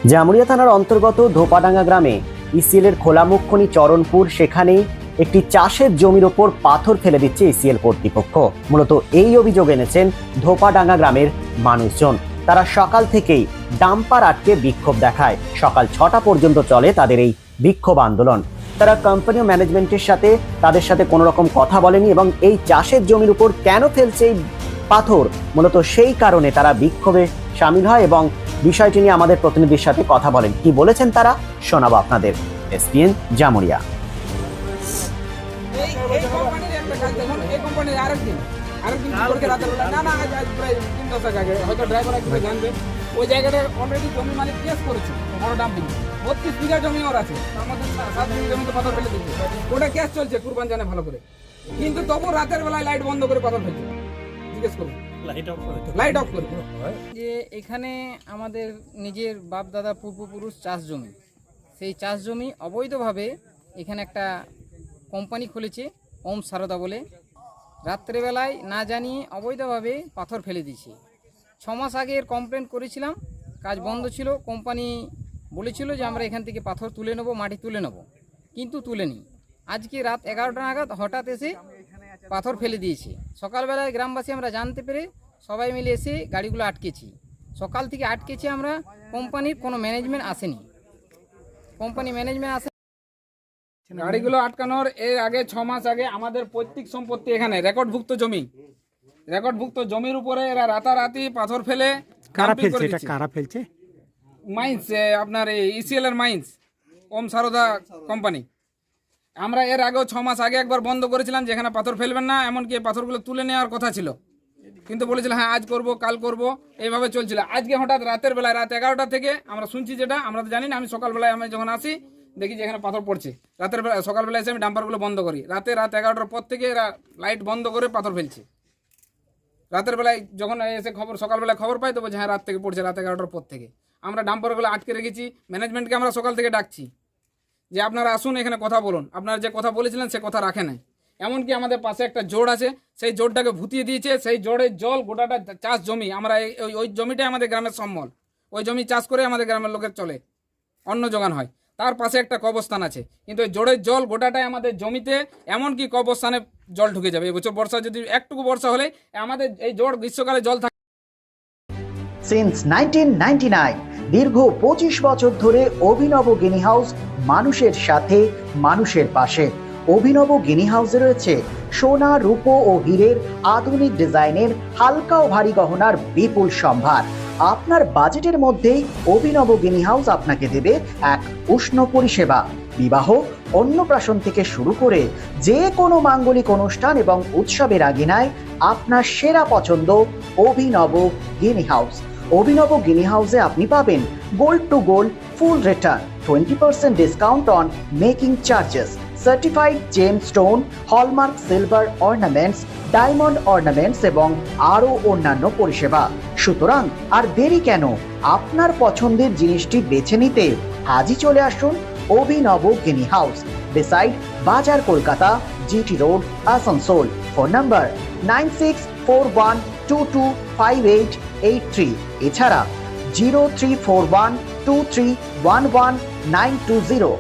জামুরিয়া থানার অন্তর্গত ধোপাডাঙ্গা গ্রামে ইসিএল এর খোলামুখ খনি চরণপুর, সেখানেই একটি চাষের জমির ওপর পাথর ফেলে দিচ্ছে ইসিএল কর্তৃপক্ষ। মূলত এই অভিযোগ এনেছেন ধোপাডাঙ্গা গ্রামের মানুষজন। তারা সকাল থেকেই ডাম্পার আটকে বিক্ষোভ দেখায়। সকাল 6টা পর্যন্ত চলে তাদের এই বিক্ষোভ আন্দোলন। তারা কোম্পানি ও ম্যানেজমেন্টের সাথে তাদের সাথে কোনো রকম কথা বলেনি এবং এই চাষের জমির উপর কেন ফেলছে এই পাথর, মূলত সেই কারণে তারা বিক্ষোভে সামিল হয় এবং বিষয়টি নিয়ে আমাদের প্রতিনিধির সাথে কথা বলেন। কি বলেছেন তারা শোনাবো আপনাদের। এসপিএন জামুরিয়া। ওই জায়গাটা অলরেডি জমি মালিক কেস করেছে, বড় ডাম্পিং 32 বিঘা জমি ওর আছে, আমাদের 7 বিঘা জমিতে পাথর ফেলে দিচ্ছে। ওটা কেস চলছে, কুরবান জানে ভালো করে, কিন্তু তবু রাতের বেলায় লাইট বন্ধ করে পাথর ফেলছে। জিজ্ঞেস করুন, লাইট অফ করে। যে এখানে আমাদের নিজের বাপ দাদা পূর্বপুরুষ চাষ জমি, সেই চাষ জমি অবৈধভাবে এখানে একটা কোম্পানি খুলেছে ওম সারদা বলে। রাত্রেবেলায় না জানিয়ে অবৈধভাবে পাথর ফেলে দিয়েছে। 6 মাস আগে এর কমপ্লেন করেছিলাম, কাজ বন্ধ ছিল। কোম্পানি বলেছিল যে আমরা এখান থেকে পাথর তুলে নেব, মাটি তুলে নেব, কিন্তু তুলেনি। আজকে রাত 11টা নাগাদ হঠাৎ এসে পাথর ফেলে দিয়েছে। সকালবেলায় গ্রামবাসী আমরা জানতে পেরে সবাই মিলে এসে গাড়িগুলো আটকেছি। সকাল থেকে আটকেছি আমরা, কোম্পানির কোনো ম্যানেজমেন্ট আসেনি। কোম্পানি ম্যানেজমেন্ট আসে গাড়িগুলো আটকানোর এর আগে 6 মাস আগে আমাদের পৈতৃক সম্পত্তি, এখানে রেকর্ডভুক্ত জমির উপরে এরা রাতারাতি পাথর ফেলে। কারা ফেলছে এটা? কারা ফেলছে? মাইন্স, আপনার এই ইসিএল এর মাইন্স, ওম সারদা কোম্পানি। আমরা এর আগেও 6 মাস আগে একবার বন্ধ করেছিলাম যে এখানে পাথর ফেলবেন না, এমনকি পাথরগুলো তুলে নেওয়ার কথা ছিল, কিন্তু বলেছিল হ্যাঁ আজ করব কাল করব, এইভাবে চলছিল। আজকে হঠাৎ রাতের বেলায় রাত 11টা থেকে আমরা শুনছি, যেটা আমরা তো জানি না, আমি সকালবেলায় আমি যখন আসি দেখি যে এখানে পাথর পড়ছে। রাতের বেলা সকালবেলায় এসে আমি ডাম্পারগুলো বন্ধ করি, রাত 11টার পর থেকে এরা লাইট বন্ধ করে পাথর ফেলছে। রাতের বেলায় যখন এসে সকালবেলায় খবর পাই তো বলছে হ্যাঁ রাত থেকে পড়ছে, রাত 11টার পর থেকে। আমরা ডাম্পারগুলো আটকে রেখেছি। ম্যানেজমেন্টকে আমরা সকাল থেকে ডাকছি যে আপনারা আসুন, এখানে কথা বলুন। আপনারা যে কথা বলেছিলেন সে কথা রাখে নাই। এমনকি আমাদের পাশে একটা জোড় আছে, সেই জোড়টাকে ভুতিয়ে দিয়েছে। সেই জোড়ের জল গোটাটা চাষ জমি, আমরা ওই জমিটাই আমাদের গ্রামের সম্বল। ওই জমি চাষ করে আমাদের গ্রামের লোকের চলে, অন্ন যোগান হয়। তার পাশে একটা কবরস্থান আছে, কিন্তু ওই জোড়ের জল গোটাটাই আমাদের জমিতে, এমনকি কবরস্থানে জল ঢুকে যাবে। এবছর বর্ষা যদি একটুকু বর্ষা হলে আমাদের এই জোড় গ্রীষ্মকালে জল থাকে। সিন্স 1999 দীর্ঘ 25 বছর ধরে অভিনব গিনি হাউস মানুষের সাথে, মানুষের পাশে। অভিনব গিনি হাউসে রয়েছে সোনা, রূপো ও হীরের আধুনিক ডিজাইনের হালকা ও ভারী গহনার বিপুল সম্ভার। আপনার বাজেটের মধ্যেই অভিনব গিনি হাউস আপনাকে দেবে এক উষ্ণ পরিষেবা। বিবাহ, অন্নপ্রাশন থেকে শুরু করে যে কোনো মাঙ্গলিক অনুষ্ঠান এবং উৎসবের আগিনায় আপনার সেরা পছন্দ অভিনব গিনি হাউস। অভিনব গিনি হাউসে আপনি পাবেন gold to gold full return, 20% discount on making charges, certified gemstone, hallmark silver ornaments, diamond ornaments এবং আরও অন্যান্য পরিষেবা। সুতরাং আর দেরি কেন? আপনার পছন্দের জিনিসটি বেছে নিতে আজই চলে আসুন অভিনব গিনি হাউস, বিসাইড বাজার, Kolkata, GT road, Asansol. Phone number 9641225883, এছাড়া 034123111920।